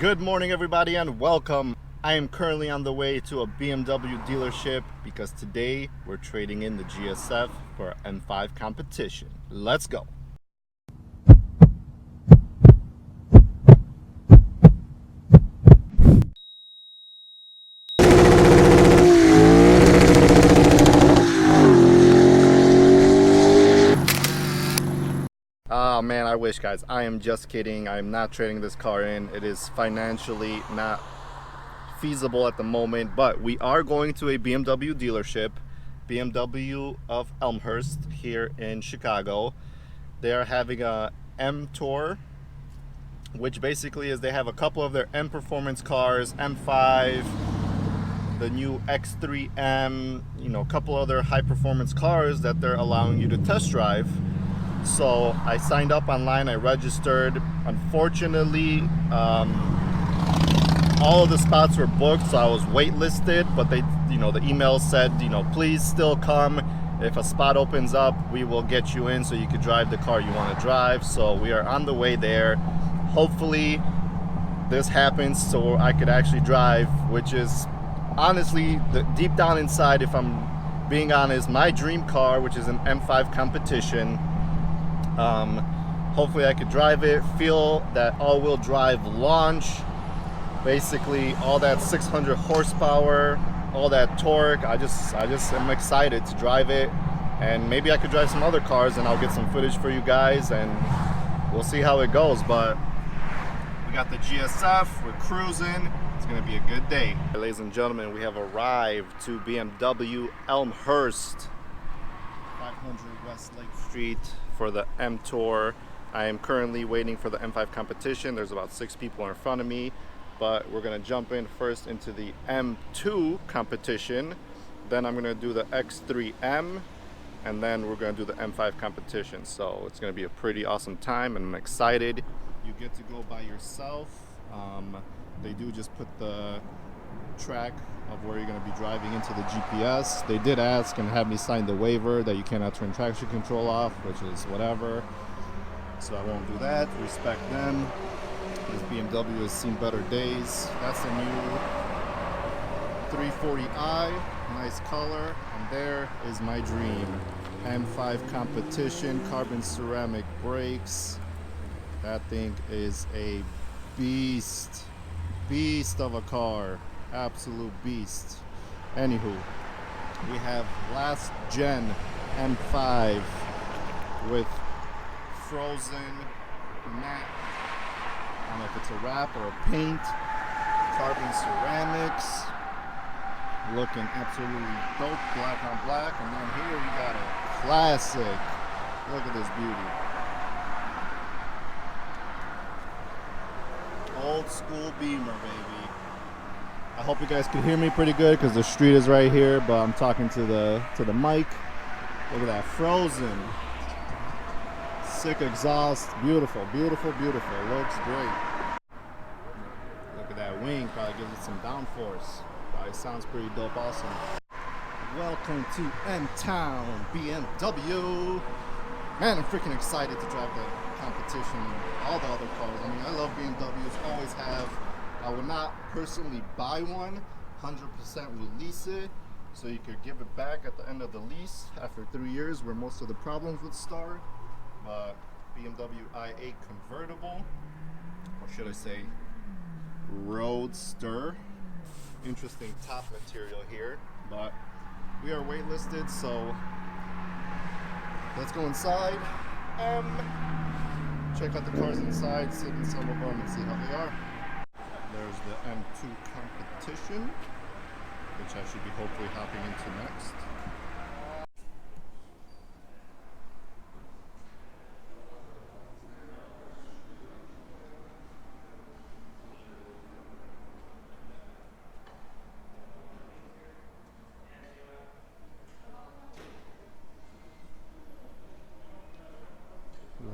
Good morning, everybody, and welcome. I am currently on the way to a BMW dealership because today we're trading in the GSF for an M5 competition. Let's go. Oh man, I wish, guys. I am just kidding. I am not trading this car in. It is financially not feasible at the moment, but we are going to a BMW dealership, BMW of Elmhurst here in Chicago. They are having a M Tour, which basically is they have a couple of their M Performance cars, M5, the new X3M, a couple other high performance cars that they're allowing you to test drive. So I signed up online, I registered. Unfortunately, all of the spots were booked, so I was waitlisted, but they, the email said, please still come. If a spot opens up, we will get you in so you can drive the car you want to drive. So we are on the way there. Hopefully this happens so I could actually drive, which is honestly, deep down inside, if I'm being honest, my dream car, which is an M5 competition. Hopefully I could drive it, feel that all-wheel drive launch, basically all that 600 horsepower, all that torque. I just am excited to drive it, and maybe I could drive some other cars and I'll get some footage for you guys and we'll see how it goes. But we got the GSF, we're cruising. It's gonna be a good day. Ladies and gentlemen, we have arrived to BMW Elmhurst, 500 West Lake Street, for the M Tour. I am currently waiting for the M5 competition. There's about 6 people in front of me, but we're gonna jump in first into the M2 competition. Then I'm gonna do the X3M, and then we're gonna do the M5 competition. So it's gonna be a pretty awesome time, and I'm excited. You get to go by yourself. They do just put the track of where you're going to be driving into the GPS. They did ask and have me sign the waiver that you cannot turn traction control off, which is whatever, so I won't do that. Respect them. This BMW has seen better days. That's the new 340i, nice color. And there is my dream M5 competition, carbon ceramic brakes. That thing is a beast of a car. Absolute beast. Anywho, we have last gen M5 with frozen matte, I don't know if it's a wrap or a paint, carbon ceramics, looking absolutely dope, black on black. And then here we got a classic. Look at this beauty. Old school Beamer, baby. I hope you guys can hear me pretty good because the street is right here, but I'm talking to the mic. Look at that, frozen. Sick exhaust, beautiful, beautiful, beautiful. Looks great. Look at that wing, probably gives it some downforce. Probably sounds pretty dope also. Welcome to M-Town BMW. Man, I'm freaking excited to drive the competition, all the other cars. I mean, I love BMWs, always have. I would not personally buy one, 100% release it, so you could give it back at the end of the lease after 3 years, where most of the problems would start. But BMW i8 convertible, or should I say roadster. Interesting top material here, but we are waitlisted, so let's go inside and check out the cars inside, sit in some of them and see how they are. There's the M2 competition, which I should be hopefully hopping into next.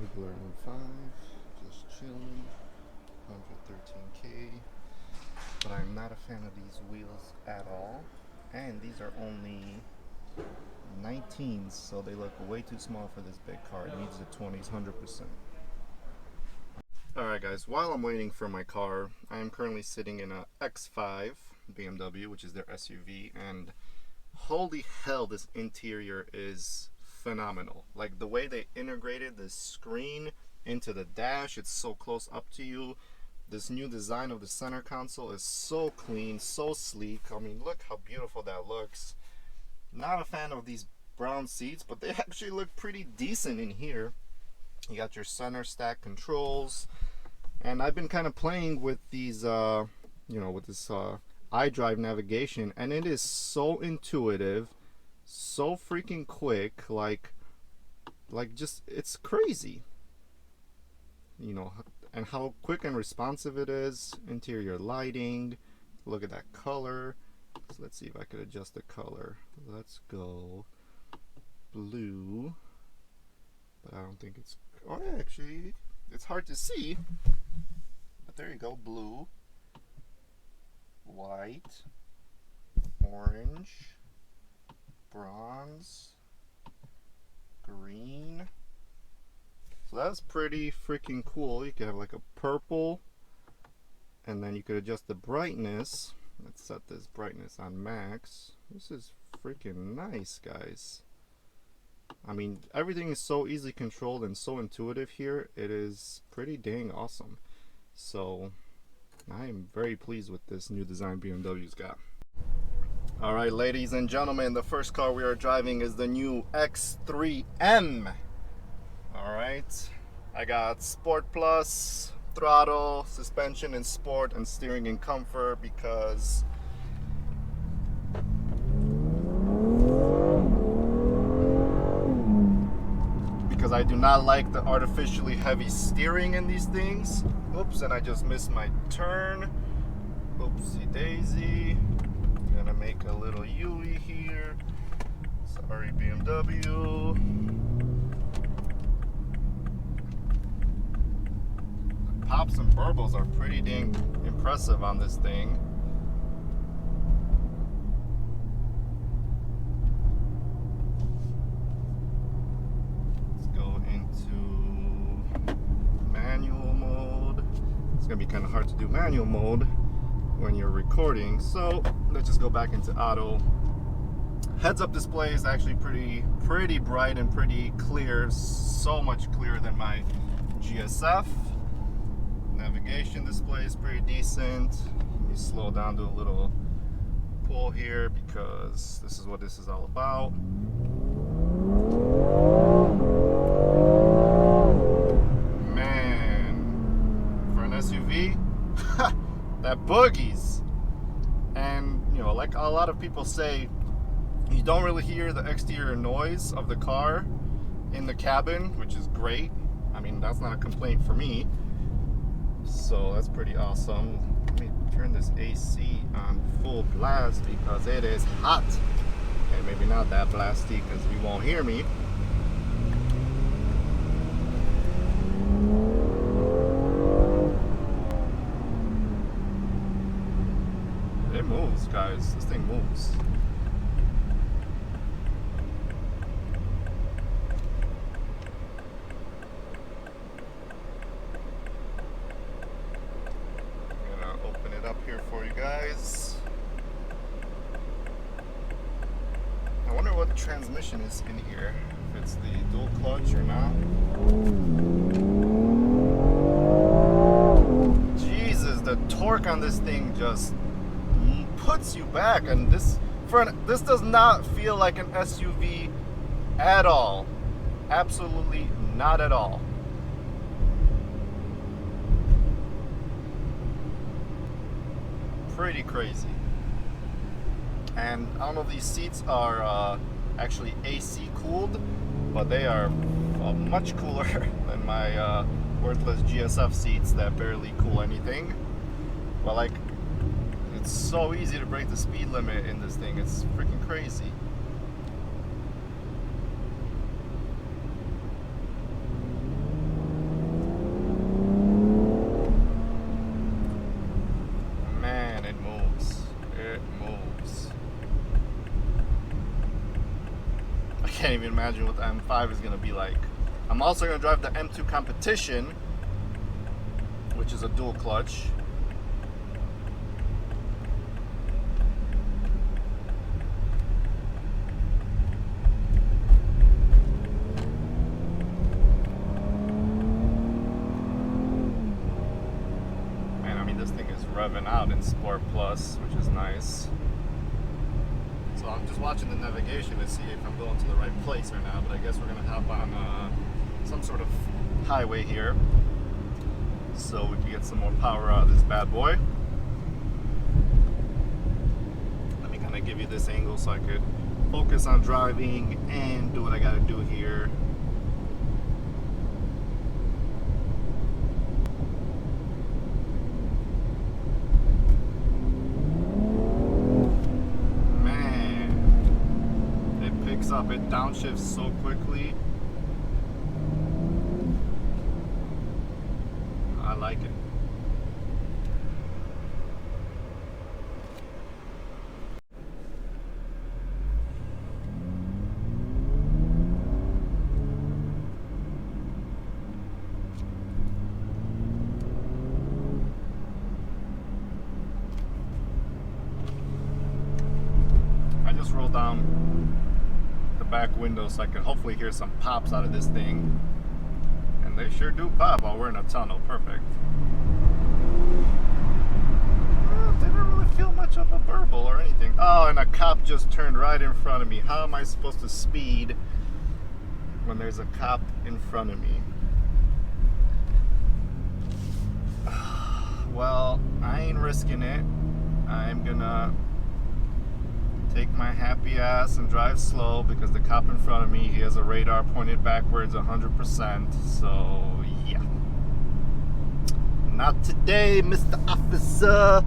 Regular M5, just chilling, 113K. But I'm not a fan of these wheels at all, and these are only 19s, so they look way too small for this big car. It needs the 20s 100%. Alright guys, while I'm waiting for my car, I am currently sitting in a X5 BMW, which is their SUV, and holy hell, this interior is phenomenal. Like the way they integrated the screen into the dash, it's so close up to you. This new design of the center console is so clean, so sleek. I mean, look how beautiful that looks. Not a fan of these brown seats, but they actually look pretty decent in here. You got your center stack controls, and I've been kind of playing with these, with this iDrive navigation, and it is so intuitive, so freaking quick, like just it's crazy, and how quick and responsive it is. Interior lighting, look at that color. So let's see if I could adjust the color. Let's go blue, but I don't think it's, oh yeah, actually it's hard to see, but there you go. Blue, white, orange, bronze, green. So that's pretty freaking cool. You could have like a purple, and then you could adjust the brightness. Let's set this brightness on max. This is freaking nice, guys. I mean, everything is so easily controlled and so intuitive here. It is pretty dang awesome. So I am very pleased with this new design BMW's got. All right, ladies and gentlemen, the first car we are driving is the new X3M. All right, I got Sport Plus, throttle, suspension in sport, and steering in comfort because I do not like the artificially heavy steering in these things. Oops, and I just missed my turn. Oopsie daisy. Gonna make a little U-ey here. Sorry, BMW. The pops and burbles are pretty dang impressive on this thing. Gonna be kind of hard to do manual mode when you're recording, so let's just go back into auto. Heads-up display is actually pretty bright and pretty clear, so much clearer than my GSF. Navigation display is pretty decent. Let me slow down, do a little pull here because this is what this is all about. SUV, that boogies. And like a lot of people say, you don't really hear the exterior noise of the car in the cabin, which is great. I mean, that's not a complaint for me, so that's pretty awesome. Let me turn this AC on full blast because it is hot. Okay, maybe not that blasty because you won't hear me. It moves, guys. This thing moves. I'm gonna open it up here for you guys. I wonder what the transmission is in here. If it's the dual clutch or not. Jesus, the torque on this thing just puts you back, and this does not feel like an SUV at all. Absolutely not at all. Pretty crazy. And I don't know if these seats are actually AC cooled, but they are much cooler than my worthless GSF seats that barely cool anything. But like, it's so easy to break the speed limit in this thing. It's freaking crazy. Man, it moves. It moves. I can't even imagine what the M5 is going to be like. I'm also going to drive the M2 Competition, which is a dual clutch. Man, I mean, this thing is revving out in Sport Plus, which is nice. So I'm just watching the navigation to see if I'm going to the right place or not, but I guess we're gonna hop on some sort of highway here so we can get some more power out of this bad boy. Let me kind of give you this angle so I could focus on driving and do what I gotta do here. Up, it downshifts so quickly. I like it. I just rolled down back window so I can hopefully hear some pops out of this thing, and they sure do pop while we're in a tunnel. Perfect. Didn't really feel much of a burble or anything. Oh, and a cop just turned right in front of me. How am I supposed to speed when there's a cop in front of me? Well, I ain't risking it. I'm gonna take my happy ass and drive slow because the cop in front of me, he has a radar pointed backwards 100%. So yeah, not today, Mr. Officer,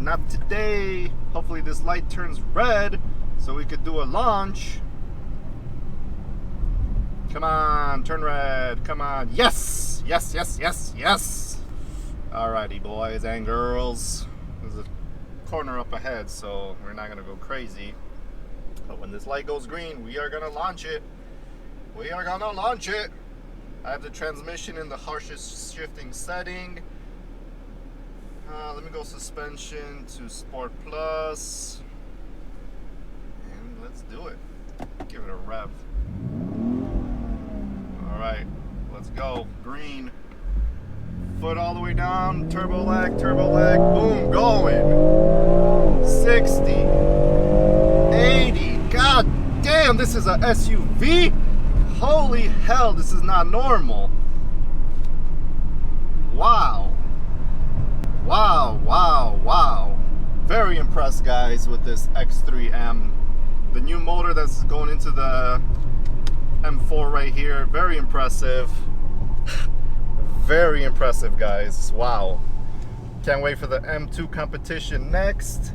not today. Hopefully this light turns red so we could do a launch. Come on, turn red, come on. Yes, yes, yes, yes, yes. Alrighty, boys and girls. There's a corner up ahead, so we're not gonna go crazy, but when this light goes green, we are gonna launch it. We are gonna launch it. I have the transmission in the harshest shifting setting. Let me go suspension to Sport Plus, and let's do it. Give it a rev. All right, let's go. Green. Foot all the way down, turbo lag, boom, going. 60, 80, god damn, this is a SUV? Holy hell, this is not normal. Wow. Wow, wow, wow. Very impressed, guys, with this X3M. The new motor that's going into the M4 right here, very impressive. Very impressive, guys. Wow. Can't wait for the M2 competition next.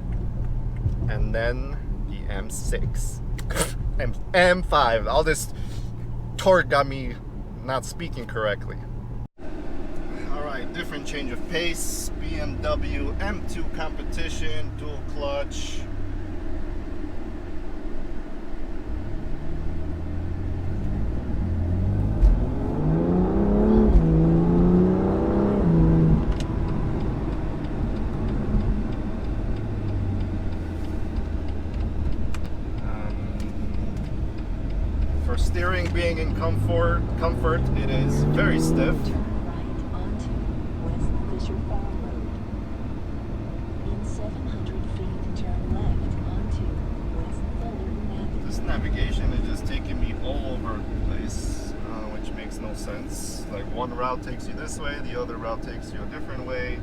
And then the M6. M5. All this torque got me not speaking correctly. Alright, different change of pace. BMW M2 competition, dual clutch. Steering being in comfort, it is very stiff. Turn right onto West Fisher Farm Road. In 700 feet, turn left onto West Fullerton Avenue. This navigation is just taking me all over the place, which makes no sense. Like one route takes you this way, the other route takes you a different way.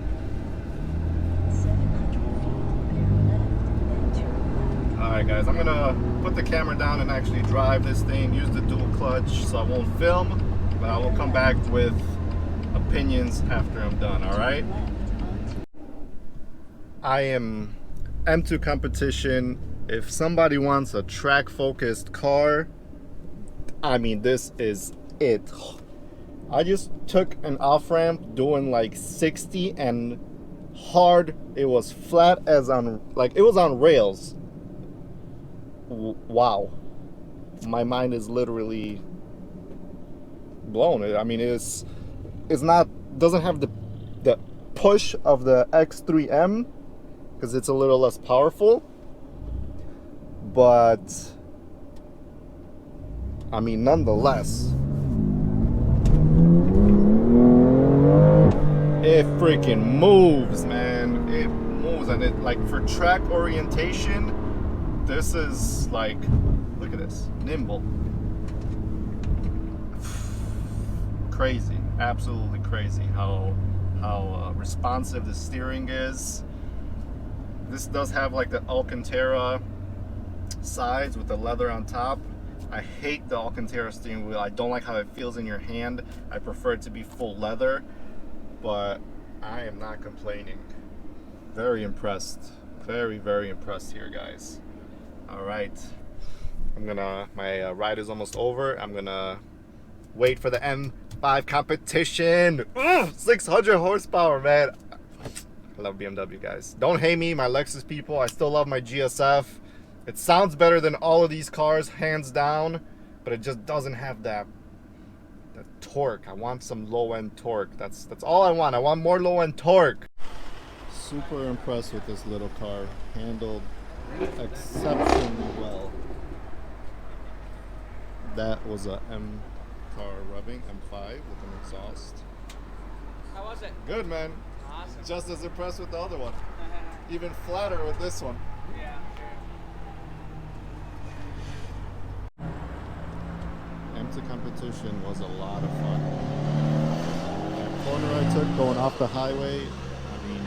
700 feet, bear left, then turn left. Alright guys, I'm gonna put the camera down and actually drive this thing, use the dual clutch so I won't film, but I will come back with opinions after I'm done, alright? I am M2 competition. If somebody wants a track focused car, I mean, this is it. I just took an off ramp doing like 60 and hard, it was flat as on, like it was on rails. Wow, my mind is literally blown. I mean, it's not, doesn't have the push of the X3M because it's a little less powerful. But I mean, nonetheless, it freaking moves, man. It moves, and it, like, for track orientation, this is like, look at this, nimble. Crazy, absolutely crazy how responsive the steering is. This does have like the Alcantara sides with the leather on top. I hate the Alcantara steering wheel. I don't like how it feels in your hand. I prefer it to be full leather, but I am not complaining. Very impressed. Very, very impressed here, guys. All right. My ride is almost over. I'm gonna wait for the M5 competition. Ugh, 600 horsepower, man. I love BMW, guys. Don't hate me, my Lexus people. I still love my GSF. It sounds better than all of these cars, hands down, but it just doesn't have that torque. I want some low-end torque. That's all I want. I want more low-end torque. Super impressed with this little car. Handled exceptionally well. That was a M car rubbing, M5 with an exhaust. How was it? Good, man. Awesome. Just as impressed with the other one. Even flatter with this one. Yeah, sure. Empty competition was a lot of fun. That corner I took going off the highway, I mean,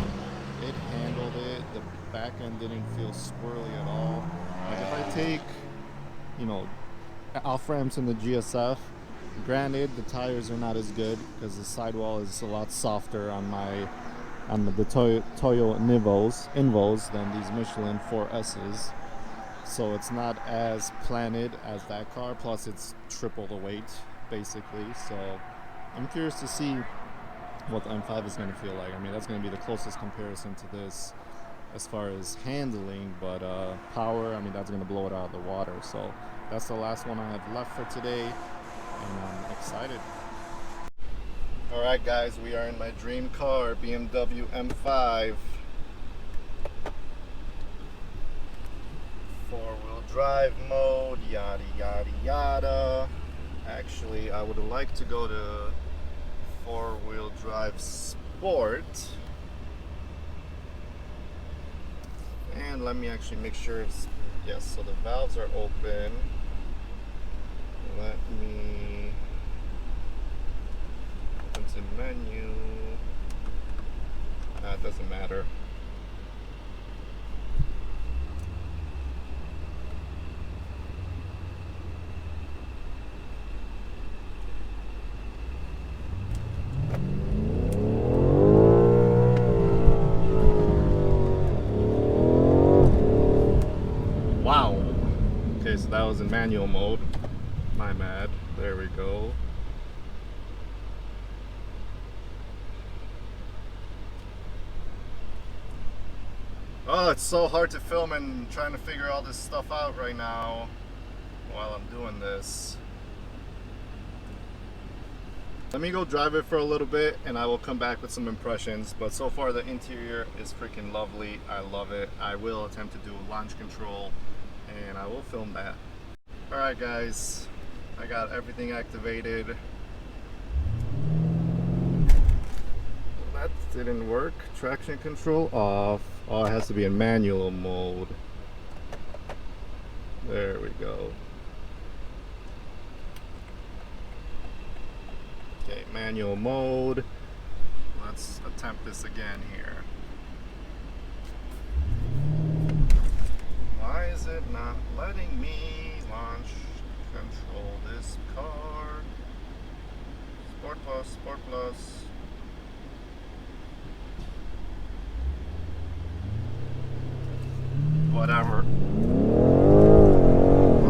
it handled it. The back end didn't feel squirrely at all. Like if I take, you know, off ramps in the GSF, granted the tires are not as good because the sidewall is a lot softer on the Toyo Invos than these Michelin 4S's. So it's not as planted as that car, plus it's triple the weight basically. So I'm curious to see what the M5 is going to feel like. I mean, that's going to be the closest comparison to this as far as handling, but power, I mean, that's going to blow it out of the water. So that's the last one I have left for today, and I'm excited. All right, guys, we are in my dream car, BMW M5. Four-wheel drive mode, yada, yada, yada. Actually, I would like to go to four-wheel drive sport. And let me actually make sure it's, yes, so the valves are open. Let me open to menu. That doesn't matter. Wow. Okay, so that was in manual mode. My bad. There we go. Oh, it's so hard to film and trying to figure all this stuff out right now while I'm doing this. Let me go drive it for a little bit and I will come back with some impressions. But so far the interior is freaking lovely. I love it. I will attempt to do launch control and I will film that. Alright guys, I got everything activated. That didn't work. Traction control off. Oh, it has to be in manual mode. There we go. Okay, manual mode. Let's attempt this again here. Why is it not letting me launch control this car? Sport Plus, Sport Plus. Whatever.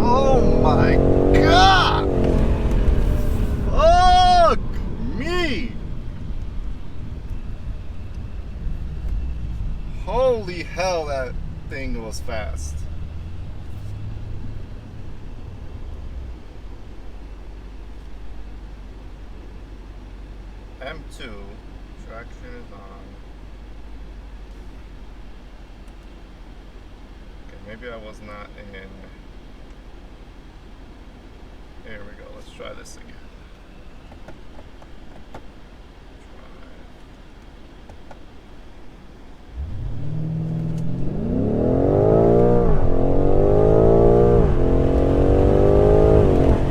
Oh my god! Fuck me! Holy hell, that thing was fast. M2, traction is on. maybe I was not in. Here we go. Let's try this again.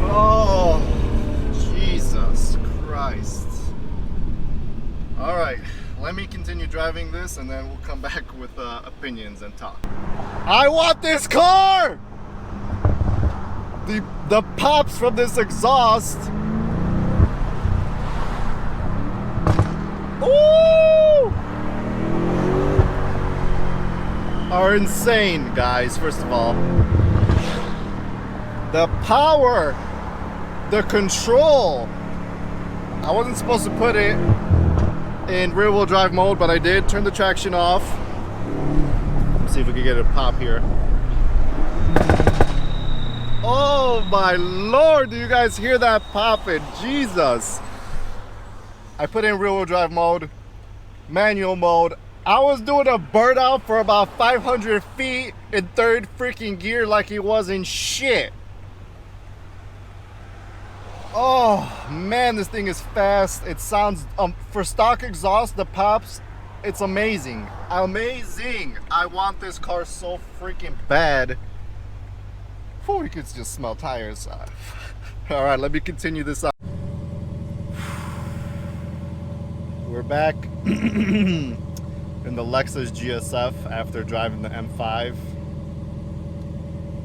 Oh, Jesus Christ. All right, let me continue driving this and then we'll come back with opinions and talk. I want this car! The pops from this exhaust. Ooh! Are insane, guys, first of all. The power, the control. I wasn't supposed to put it in rear wheel drive mode, but I did turn the traction off. Let's see if we can get a pop here. Oh my Lord, do you guys hear that popping? Jesus. I put in rear wheel drive mode, manual mode. I was doing a burnout for about 500 feet in third freaking gear like it wasn't shit. Oh man, this thing is fast. It sounds, for stock exhaust, the pops, it's amazing. Amazing. I want this car so freaking bad. Oh, you could just smell tires. All right, let me continue this on. We're back in the Lexus GSF after driving the M5.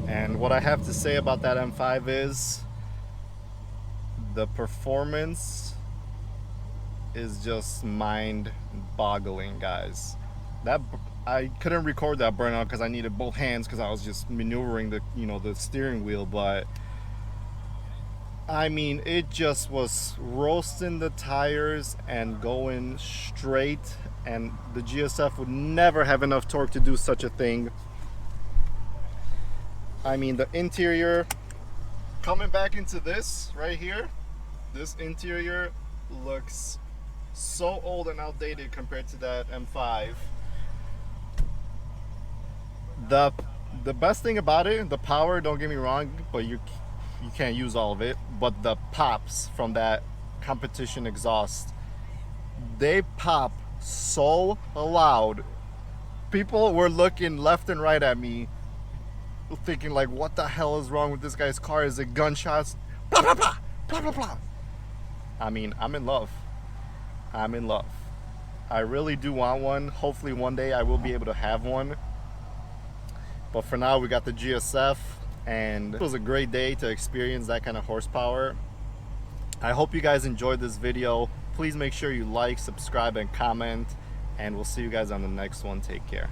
And what I have to say about that M5 is the performance is just mind-boggling, guys. That I couldn't record that burnout because I needed both hands because I was just maneuvering the the steering wheel, but I mean it just was roasting the tires and going straight, and the GSF would never have enough torque to do such a thing. I mean, the interior, coming back into this right here, this interior looks so old and outdated compared to that M5. The best thing about it, the power, don't get me wrong, but you can't use all of it, but the pops from that competition exhaust, they pop so loud. People were looking left and right at me thinking like, what the hell is wrong with this guy's car? Is it gunshots? Blah blah blah blah blah blah. I mean, I'm in love. I'm in love. I really do want one. Hopefully one day I will be able to have one. But for now, we got the GSF, and it was a great day to experience that kind of horsepower. I hope you guys enjoyed this video. Please make sure you like, subscribe, and comment, and we'll see you guys on the next one. Take care.